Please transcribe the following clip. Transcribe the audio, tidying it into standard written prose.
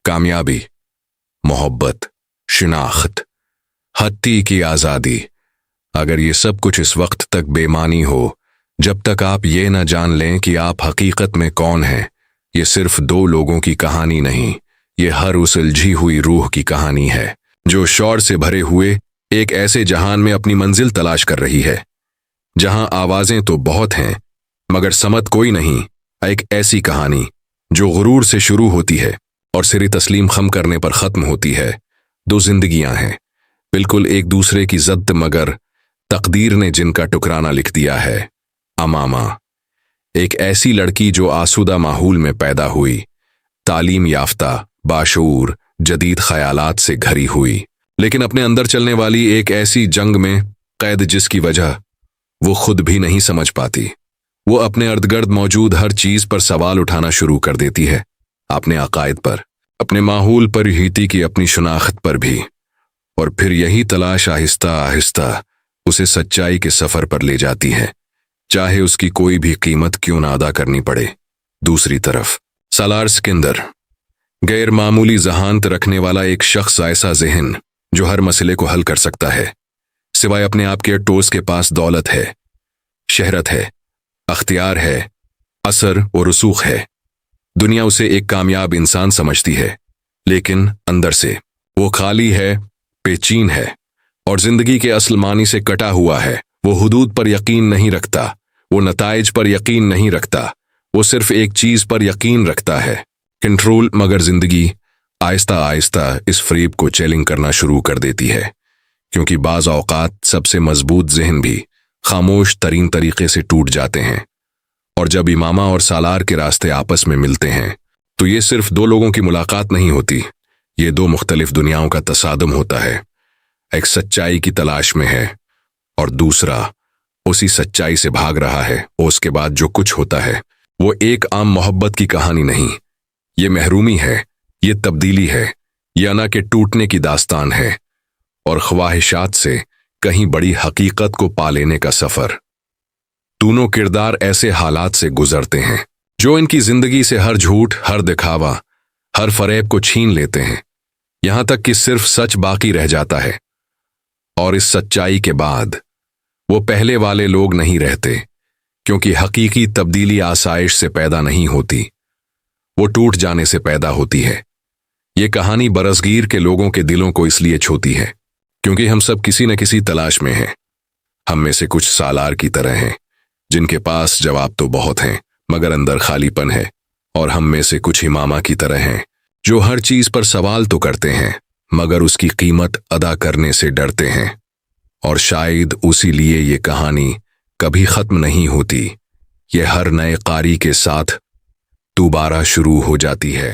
कामयाबी, मोहब्बत, शिनाख्त, हत्ती की आज़ादी। अगर ये सब कुछ इस वक्त तक बेमानी हो, जब तक आप ये न जान लें कि आप हकीकत में कौन हैं, ये सिर्फ दो लोगों की कहानी नहीं, ये हर उस उलझी हुई रूह की कहानी है जो शौर से भरे हुए एक ऐसे जहान में अपनी मंजिल तलाश कर रही है, जहां आवाजें तो बहुत हैं मगर समत कोई नहीं। एक ऐसी कहानी जो गुरूर से शुरू होती है और सिरे तस्लीम खम करने पर खत्म होती है। दो जिंदगियां हैं, बिल्कुल एक दूसरे की जद, मगर तकदीर ने जिनका टुकराना लिख दिया है। अमामा, एक ऐसी लड़की जो आसूदा माहौल में पैदा हुई, तालीम याफ्ता, बाशऊर, जदीद ख्यालात से घरी हुई, लेकिन अपने अंदर चलने वाली एक ऐसी जंग में कैद जिसकी वजह वो खुद भी नहीं समझ पाती। वो अपने इर्द-गिर्द मौजूद हर चीज पर सवाल उठाना शुरू कर देती है, अपने अकायद पर, अपने माहौल पर, हीती की अपनी शनाख्त पर भी। और फिर यही तलाश आहिस्ता आहिस्ता उसे सच्चाई के सफर पर ले जाती है, चाहे उसकी कोई भी कीमत क्यों ना अदा करनी पड़े। दूसरी तरफ सालार सिकंदर, गैर मामूली ज़हानत रखने वाला एक शख्स, ऐसा ज़हन जो हर मसले को हल कर सकता है। सिवाय अपने आप के टोस के पास दौलत है, शहरत है, अख्तियार है, असर और रसूख है। दुनिया उसे एक कामयाब इंसान समझती है, लेकिन अंदर से वो खाली है, बेचैन है और जिंदगी के असल मानी से कटा हुआ है। वो हुदूद पर यकीन नहीं रखता, वो नताइज पर यकीन नहीं रखता, वो सिर्फ एक चीज पर यकीन रखता है, कंट्रोल। मगर जिंदगी आहिस्ता आहिस्ता इस फरेब को चैलेंज करना शुरू कर देती है, क्योंकि बाज औकात सबसे मजबूत जहन भी खामोश तरीन तरीके से टूट जाते हैं। और जब इमामा और सालार के रास्ते आपस में मिलते हैं, तो ये सिर्फ दो लोगों की मुलाकात नहीं होती, ये दो मुख्तलिफ दुनियाओं का तसादुम होता है। एक सच्चाई की तलाश में है और दूसरा उसी सच्चाई से भाग रहा है। और उसके बाद जो कुछ होता है वो एक आम मोहब्बत की कहानी नहीं, ये महरूमी है, ये तब्दीली है, ये अना के टूटने की दास्तान है और ख्वाहिशात से कहीं बड़ी हकीकत को पा लेने का सफर। दोनों किरदार ऐसे हालात से गुजरते हैं जो इनकी जिंदगी से हर झूठ, हर दिखावा, हर फरेब को छीन लेते हैं, यहां तक कि सिर्फ सच बाकी रह जाता है। और इस सच्चाई के बाद वो पहले वाले लोग नहीं रहते, क्योंकि हकीकी तब्दीली आसाइश से पैदा नहीं होती, वो टूट जाने से पैदा होती है। ये कहानी बरसगीर के लोगों के दिलों को इसलिए छूती है क्योंकि हम सब किसी न किसी तलाश में हैं। हम में से कुछ सालार की तरह हैं, जिनके पास जवाब तो बहुत हैं मगर अंदर खालीपन है, और हम में से कुछ इमामा की तरह हैं जो हर चीज पर सवाल तो करते हैं मगर उसकी कीमत अदा करने से डरते हैं। और शायद उसी लिए ये कहानी कभी खत्म नहीं होती, ये हर नए कारी के साथ दोबारा शुरू हो जाती है।